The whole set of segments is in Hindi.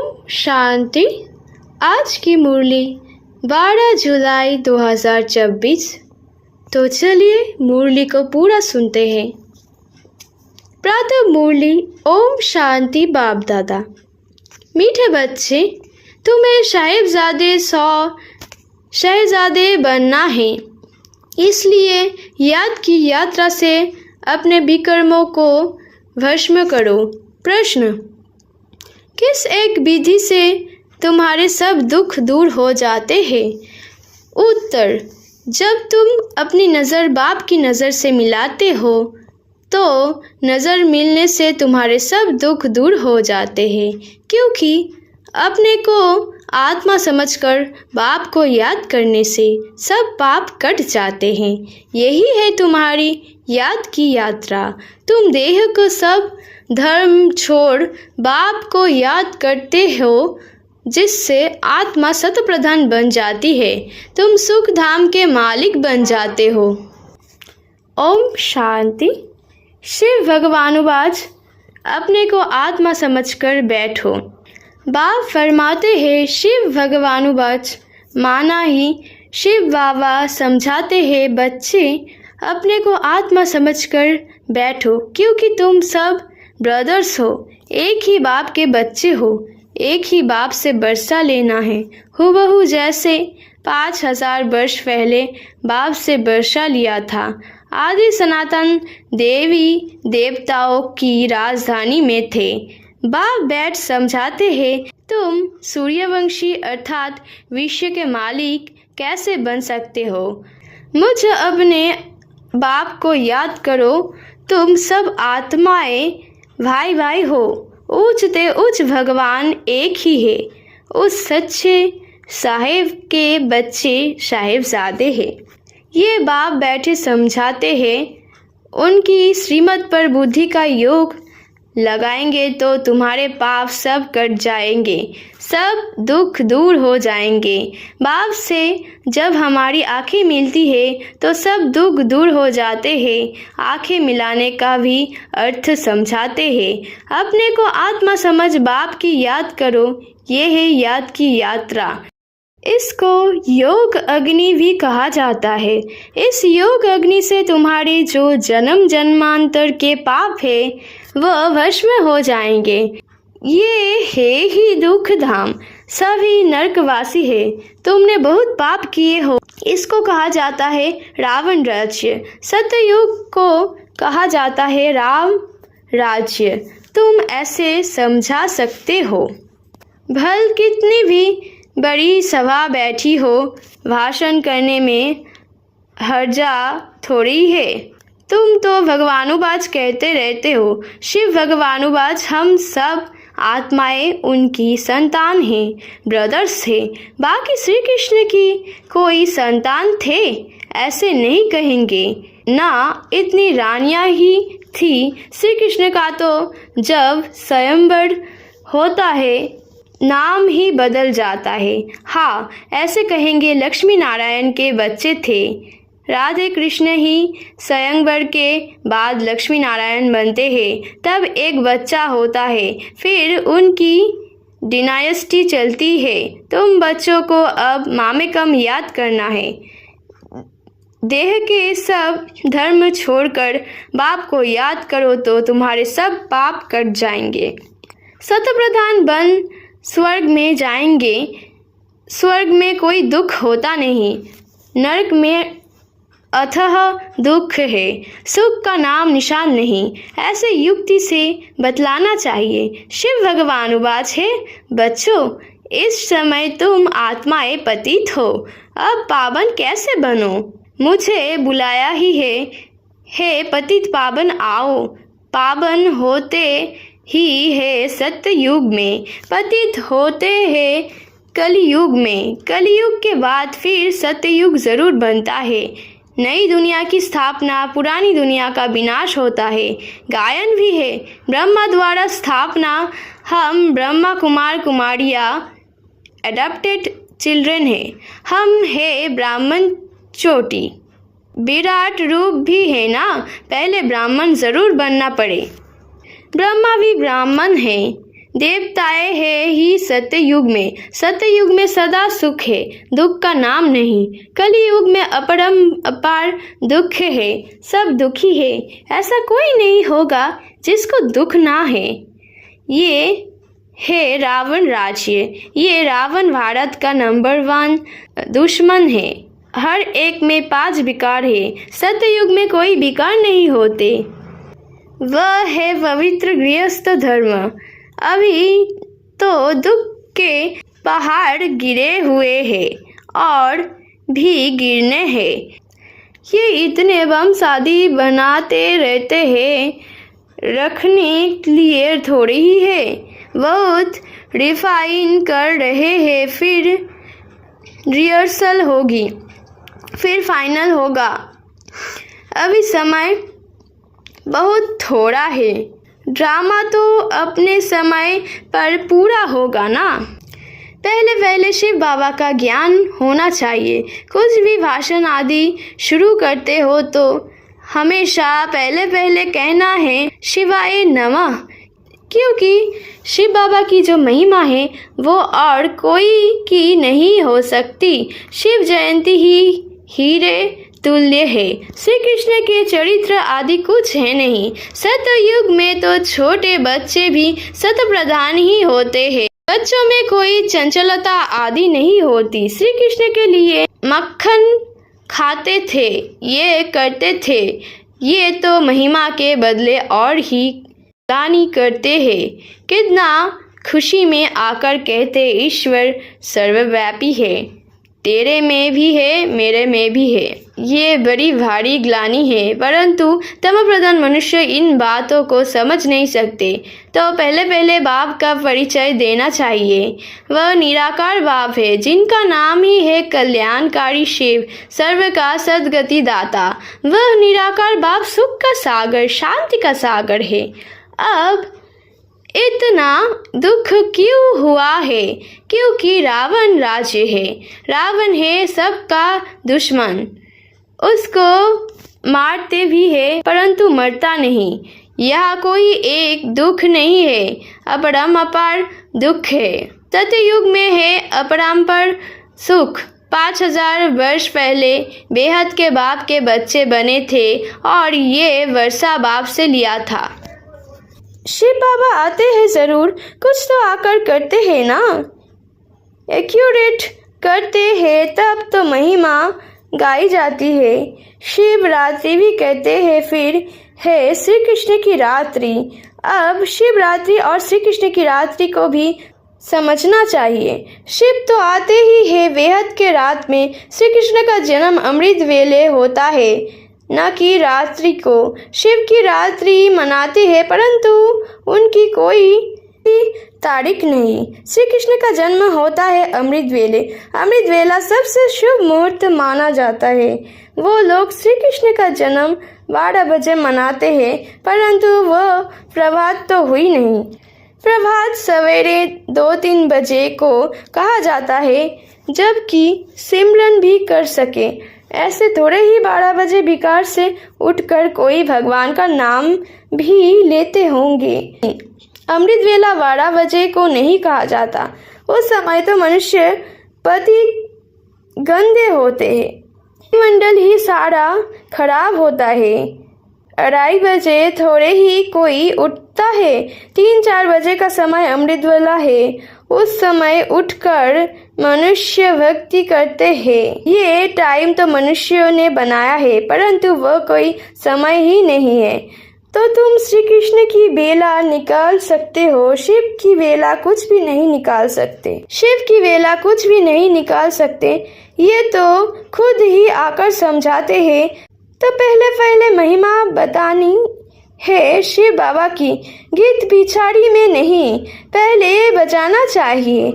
ओम शांति। आज की मुरली 12 जुलाई 2024। तो चलिए मुरली को पूरा सुनते हैं। प्रातः मुरली ओम शांति बाप दादा। मीठे बच्चे, तुम्हें शहजादे बनना है, इसलिए याद की यात्रा से अपने विकर्मों को भस्म करो। प्रश्न: किस एक विधि से तुम्हारे सब दुख दूर हो जाते हैं? उत्तर: जब तुम अपनी नज़र बाप की नज़र से मिलाते हो तो नज़र मिलने से तुम्हारे सब दुख दूर हो जाते हैं, क्योंकि अपने को आत्मा समझकर बाप को याद करने से सब पाप कट जाते हैं। यही है तुम्हारी याद की यात्रा। तुम देह को सब धर्म छोड़ बाप को याद करते हो, जिससे आत्मा सतप्रधान बन जाती है। तुम सुख धाम के मालिक बन जाते हो। ओम शांति। शिव भगवानुवाच: अपने को आत्मा समझकर बैठो। बाप फरमाते हैं, शिव भगवानुवाच माना ही शिव बाबा समझाते हैं, बच्चे अपने को आत्मा समझकर बैठो, क्योंकि तुम सब ब्रदर्स हो, एक ही बाप के बच्चे हो। एक ही बाप से वर्षा लेना है, हुबहू जैसे 5000 वर्ष पहले बाप से वर्षा लिया था। आदि सनातन देवी देवताओं की राजधानी में थे। बाप बैठ समझाते हैं, तुम सूर्यवंशी अर्थात विश्व के मालिक कैसे बन सकते हो? मुझ अपने बाप को याद करो। तुम सब आत्माएं भाई भाई हो। उच्च ते उच्च भगवान एक ही है। उस सच्चे साहेब के बच्चे साहेबजादे हैं। ये बाप बैठे समझाते हैं, उनकी श्रीमत पर बुद्धि का योग लगाएंगे तो तुम्हारे पाप सब कट जाएंगे, सब दुख दूर हो जाएंगे। बाप से जब हमारी आंखें मिलती है तो सब दुख दूर हो जाते हैं। आंखें मिलाने का भी अर्थ समझाते हैं। अपने को आत्मा समझ बाप की याद करो। ये है याद की यात्रा। इसको योग अग्नि भी कहा जाता है। इस योग अग्नि से तुम्हारे जो जन्म जन्मांतर के पाप है वह भस्म हो जाएंगे। ये है ही दुख धाम, सभी नरकवासी है। तुमने बहुत पाप किए हो। इसको कहा जाता है रावण राज्य। सतयुग को कहा जाता है राम राज्य। तुम ऐसे समझा सकते हो। भल कितनी भी बड़ी सभा बैठी हो, भाषण करने में हर्जा थोड़ी है। तुम तो भगवानुवाच कहते रहते हो। शिव भगवानुवाच हम सब आत्माएं उनकी संतान हैं, ब्रदर्स हैं। बाकी श्री कृष्ण की कोई संतान थे ऐसे नहीं कहेंगे ना। इतनी रानियां ही थी। श्री कृष्ण का तो जब स्वयंवर होता है नाम ही बदल जाता है। हाँ, ऐसे कहेंगे लक्ष्मी नारायण के बच्चे थे। राधे कृष्ण ही स्वयंवर के बाद लक्ष्मी नारायण बनते हैं। तब एक बच्चा होता है, फिर उनकी डिनायस्टी चलती है। तुम बच्चों को अब मामेकम याद करना है। देह के सब धर्म छोड़कर बाप को याद करो तो तुम्हारे सब पाप कट जाएंगे। सतप्रधान बन स्वर्ग में जाएंगे। स्वर्ग में कोई दुख होता नहीं। नरक में अथह दुख है, सुख का नाम निशान नहीं। ऐसे युक्ति से बतलाना चाहिए। शिव भगवानुवाच है, बच्चों इस समय तुम आत्माएं पतित हो, अब पावन कैसे बनो? मुझे बुलाया ही है। हे पतित पावन आओ। पावन होते ही है सत्य युग में, पतित होते हैं कलयुग में। कलयुग के बाद फिर सत्ययुग जरूर बनता है। नई दुनिया की स्थापना, पुरानी दुनिया का विनाश होता है। गायन भी है, ब्रह्मा द्वारा स्थापना। हम ब्रह्मा कुमार कुमारियाँ एडॉप्टेड चिल्ड्रन है। हम है ब्राह्मण चोटी। विराट रूप भी है ना, पहले ब्राह्मण जरूर बनना पड़े। ब्रह्मा भी ब्राह्मण है। देवताएं है ही सत्ययुग में। सत्ययुग में सदा सुख है, दुख का नाम नहीं। कलयुग में अपार दुख है, सब दुखी है। ऐसा कोई नहीं होगा जिसको दुख ना है। ये है रावण राज्य। ये रावण भारत का नंबर 1 दुश्मन है। हर एक में 5 विकार है। सत्ययुग में कोई विकार नहीं होते। वह है पवित्र गृहस्थ धर्म। अभी तो दुख के पहाड़ गिरे हुए हैं और भी गिरने हैं। ये इतने बम शादी बनाते रहते हैं, रखने के लिए थोड़ी ही है। बहुत रिफाइन कर रहे हैं, फिर रिहर्सल होगी, फिर फाइनल होगा। अभी समय बहुत थोड़ा है। ड्रामा तो अपने समय पर पूरा होगा ना। पहले शिव बाबा का ज्ञान होना चाहिए। कुछ भी भाषण आदि शुरू करते हो तो हमेशा पहले कहना है शिवाय नमः, क्योंकि शिव बाबा की जो महिमा है वो और कोई की नहीं हो सकती। शिव जयंती ही हीरे तुल्य है। श्री कृष्ण के चरित्र आदि कुछ है नहीं। सतयुग में तो छोटे बच्चे भी सत प्रधान ही होते हैं। बच्चों में कोई चंचलता आदि नहीं होती। श्री कृष्ण के लिए मक्खन खाते थे, ये करते थे। ये तो महिमा के बदले और ही दानी करते हैं। कितना खुशी में आकर कहते ईश्वर सर्वव्यापी है, तेरे में भी है, मेरे में भी है। ये बड़ी भारी ग्लानि है, परंतु तमप्रधान मनुष्य इन बातों को समझ नहीं सकते। तो पहले बाप का परिचय देना चाहिए। वह निराकार बाप है, जिनका नाम ही है कल्याणकारी शिव, सर्व का सद्गति दाता। वह निराकार बाप सुख का सागर, शांति का सागर है। अब इतना दुख क्यों हुआ है? क्योंकि रावण राज्य है। रावण है सबका दुश्मन। उसको मारते भी है परंतु मरता नहीं। यह कोई एक दुख नहीं है, अपरंपार दुख है। सत्ययुग में है अपरंपार सुख। 5000 वर्ष पहले बेहद के बाप के बच्चे बने थे और ये वर्षा बाप से लिया था। शिव बाबा आते हैं जरूर, कुछ तो आकर करते हैं ना। एक्यूरेट करते हैं तब तो महिमा गाई जाती है। शिवरात्रि भी कहते हैं, फिर है श्री कृष्ण की रात्रि। अब शिवरात्रि और श्री कृष्ण की रात्रि को भी समझना चाहिए। शिव तो आते ही है बेहद के रात में। श्री कृष्ण का जन्म अमृत वेले होता है, न कि रात्रि को। शिव की रात्रि मनाते हैं परंतु उनकी कोई तारीख नहीं। श्री कृष्ण का जन्म होता है अमृत वेले। अमृत वेला सबसे शुभ मुहूर्त माना जाता है। वो लोग श्री कृष्ण का जन्म 12 बजे मनाते हैं, परंतु वह प्रभात तो हुई नहीं। प्रभात सवेरे 2-3 बजे को कहा जाता है, जबकि सिमरन भी कर सके। ऐसे थोड़े ही 12 बजे विकार से उठकर कोई भगवान का नाम भी लेते होंगे। अमृत वेला 12 बजे को नहीं कहा जाता। उस समय तो मनुष्य पति गंदे होते हैं, मंडल ही सारा खराब होता है। 2:30 बजे थोड़े ही कोई उठता है। 3-4 बजे का समय अमृत वेला है। उस समय उठकर मनुष्य भक्ति करते हैं। ये टाइम तो मनुष्यों ने बनाया है, परंतु वह कोई समय ही नहीं है। तो तुम श्री कृष्ण की बेला निकाल सकते हो, शिव की बेला कुछ भी नहीं निकाल सकते। शिव की बेला कुछ भी नहीं निकाल सकते, ये तो खुद ही आकर समझाते हैं। तो पहले महिमा बतानी है शिव बाबा की, गीत पिछाड़ी में नहीं, पहले बजाना चाहिए।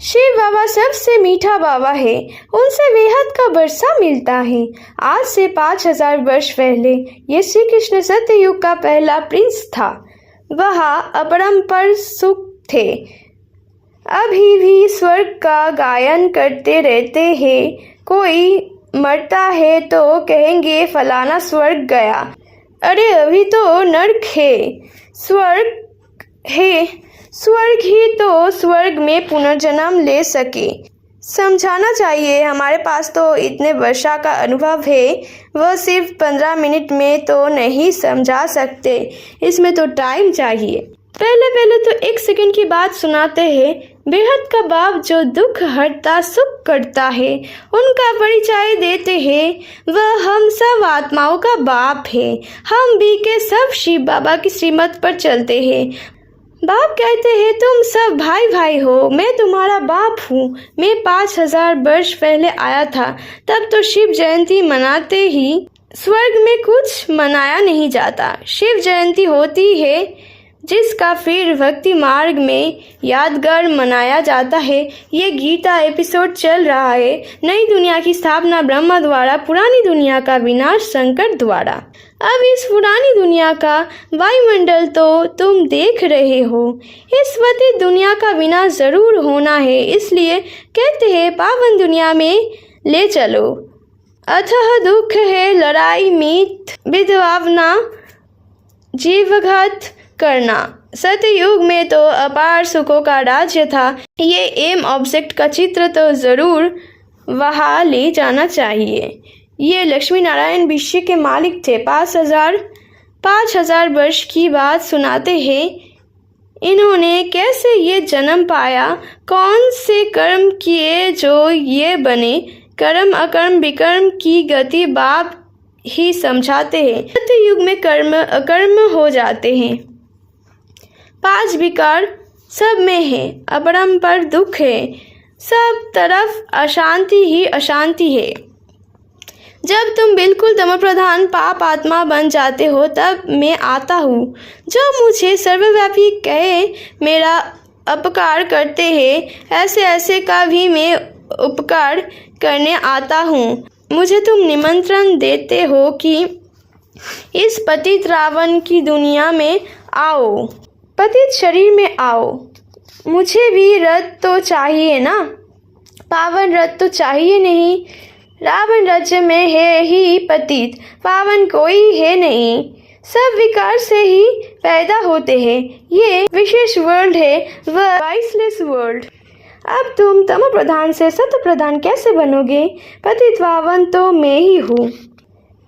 शिव बाबा सबसे मीठा बाबा है, उनसे बेहद का वर्षा मिलता है। आज से 5000 वर्ष पहले ये श्री कृष्ण सत्ययुग का पहला प्रिंस था। वह अपरंपार सुख थे। अभी भी स्वर्ग का गायन करते रहते हैं। कोई मरता है तो कहेंगे फलाना स्वर्ग गया। अरे अभी तो नरक है, स्वर्ग है। स्वर्ग ही तो स्वर्ग में पुनर्जन्म ले सके। समझाना चाहिए, हमारे पास तो इतने वर्षा का अनुभव है, वह सिर्फ 15 मिनट में तो नहीं समझा सकते, इसमें तो टाइम चाहिए। पहले तो 1 सेकंड की बात सुनाते हैं। बेहद का बाप जो दुख हरता सुख करता है, उनका परिचय देते हैं। वह हम सब आत्माओं का बाप है। हम भी के सब शिव बाबा की श्रीमत पर चलते हैं। बाप कहते हैं तुम सब भाई भाई हो, मैं तुम्हारा बाप हूँ। मैं 5000 वर्ष पहले आया था, तब तो शिव जयंती मनाते ही। स्वर्ग में कुछ मनाया नहीं जाता, शिव जयंती होती है जिसका फिर भक्ति मार्ग में यादगार मनाया जाता है। ये गीता एपिसोड चल रहा है। नई दुनिया की स्थापना ब्रह्मा द्वारा, पुरानी दुनिया का विनाश शंकर द्वारा। अब इस पुरानी दुनिया का वायुमंडल तो तुम देख रहे हो। इस वती दुनिया का विनाश जरूर होना है, इसलिए कहते हैं पावन दुनिया में ले चलो। अथह दुख है लड़ाई मीत विधवावना जीवघात करना। सतयुग में तो अपार सुखों का राज्य था। ये एम ऑब्जेक्ट का चित्र तो जरूर वहाँ ले जाना चाहिए। ये लक्ष्मी नारायण विश्व के मालिक थे। 5000 वर्ष की बात सुनाते हैं। इन्होंने कैसे ये जन्म पाया, कौन से कर्म किए जो ये बने। कर्म अकर्म विकर्म की गति बाप ही समझाते हैं। सतयुग में कर्म अकर्म हो जाते हैं। 5 विकार सब में है, अपरंपार दुख है, सब तरफ अशांति ही अशांति है। जब तुम बिल्कुल तमप्रधान पाप आत्मा बन जाते हो, तब मैं आता हूँ जो मुझे सर्वव्यापी कहे, मेरा उपकार करते हैं। ऐसे ऐसे का भी मैं उपकार करने आता हूँ। मुझे तुम निमंत्रण देते हो कि इस पतित रावण की दुनिया में आओ, पतित शरीर में आओ। मुझे भी रथ तो चाहिए ना, पावन रथ तो चाहिए नहीं। रावण राज्य में है ही पतित, पावन कोई है नहीं। सब विकार से ही पैदा होते हैं। ये विशेष वर्ल्ड है, वह वाइसलेस वर्ल्ड। अब तुम तम प्रधान से सत प्रधान कैसे बनोगे? पतित पावन तो मैं ही हूँ।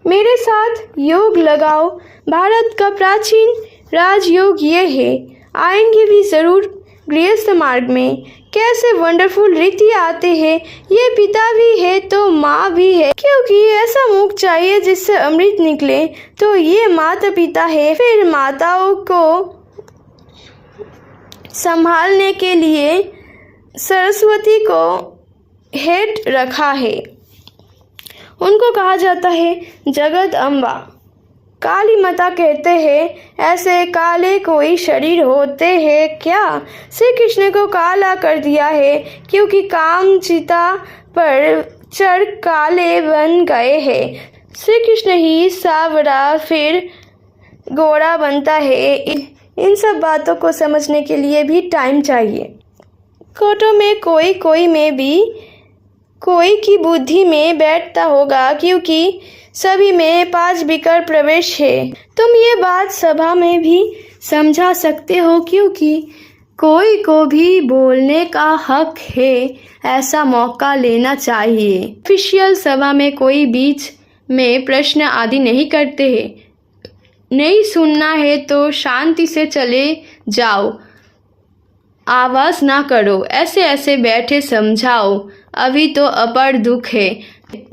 मेरे साथ योग लगाओ। भारत का प्राचीन राजयोग ये है। आएंगे भी जरूर गृहस्थ मार्ग में। कैसे वंडरफुल रीति आते हैं। ये पिता भी है तो माँ भी है, क्योंकि ऐसा मुख चाहिए जिससे अमृत निकले। तो ये माता पिता है। फिर माताओं को संभालने के लिए सरस्वती को हेड रखा है। उनको कहा जाता है जगत अम्बा। काली माता कहते हैं ऐसे काले कोई शरीर होते हैं क्या? श्री कृष्ण को काला कर दिया है क्योंकि काम चिता पर चढ़ काले बन गए हैं। श्री कृष्ण ही सावरा फिर गोरा बनता है। इन सब बातों को समझने के लिए भी टाइम चाहिए। कोटों में कोई में भी कोई की बुद्धि में बैठता होगा, क्योंकि सभी में 5 विकार प्रवेश है। तुम ये बात सभा में भी समझा सकते हो, क्योंकि कोई को भी बोलने का हक है। ऐसा मौका लेना चाहिए। ऑफिशियल सभा में कोई बीच में प्रश्न आदि नहीं करते हैं। नहीं सुनना है तो शांति से चले जाओ, आवाज़ ना करो। ऐसे ऐसे बैठे समझाओ। अभी तो अपार दुख है,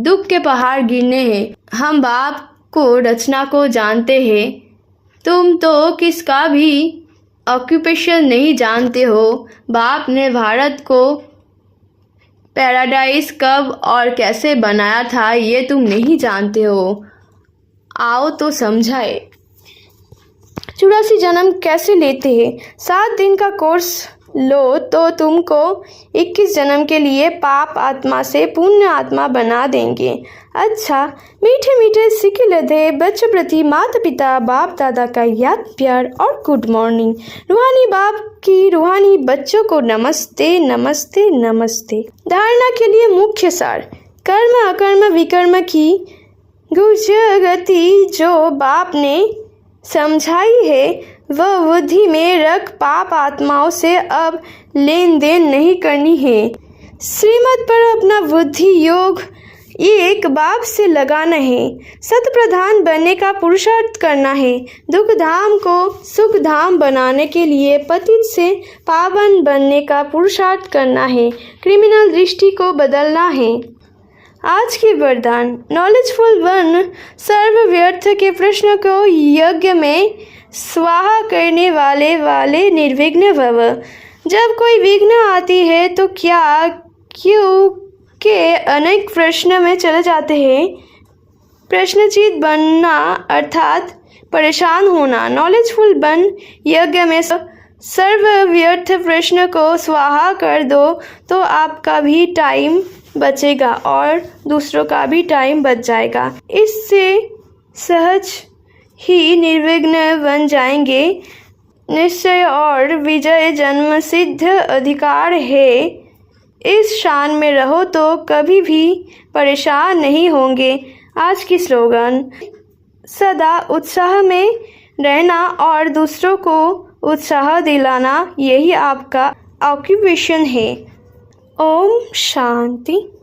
दुख के पहाड़ गिरने हैं। हम बाप को रचना को जानते हैं। तुम तो किसका भी ऑक्यूपेशन नहीं जानते हो। बाप ने भारत को पैराडाइज कब और कैसे बनाया था ये तुम नहीं जानते हो। आओ तो समझाए। 84 जन्म कैसे लेते हैं? 7 दिन का कोर्स लो तो तुमको 21 जन्म के लिए पाप आत्मा से पुण्य आत्मा बना देंगे। अच्छा, मीठे मीठे सिक्के लदे बच्चों प्रति माता पिता बाप दादा का याद प्यार और गुड मॉर्निंग। रूहानी बाप की रूहानी बच्चों को नमस्ते नमस्ते नमस्ते। धारणा के लिए मुख्य सार। कर्म अकर्म विकर्म की गुजगति जो बाप ने समझाई है व बुद्धि में रख पाप आत्माओं से अब लेन देन नहीं करनी है। श्रीमत पर अपना बुद्धि योग एक बाप से लगाना है। सत प्रधान बनने का पुरुषार्थ करना है। दुख धाम को सुख धाम बनाने के लिए पतित से पावन बनने का पुरुषार्थ करना है। क्रिमिनल दृष्टि को बदलना है। आज के वरदान। नॉलेजफुल वन सर्व व्यर्थ के प्रश्न को यज्ञ में स्वाहा करने वाले निर्विघ्न भव। जब कोई विघ्न आती है तो क्यों के अनेक प्रश्न में चले जाते हैं। प्रश्नचित बनना अर्थात परेशान होना। नॉलेजफुल बन यज्ञ में सर्व व्यर्थ प्रश्न को स्वाहा कर दो तो आपका भी टाइम बचेगा और दूसरों का भी टाइम बच जाएगा। इससे सहज ही निर्विघ्न बन जाएंगे। निश्चय और विजय जन्म सिद्ध अधिकार है। इस शान में रहो तो कभी भी परेशान नहीं होंगे। आज की स्लोगन। सदा उत्साह में रहना और दूसरों को उत्साह दिलाना यही आपका ऑक्यूपेशन है। ओम शांति।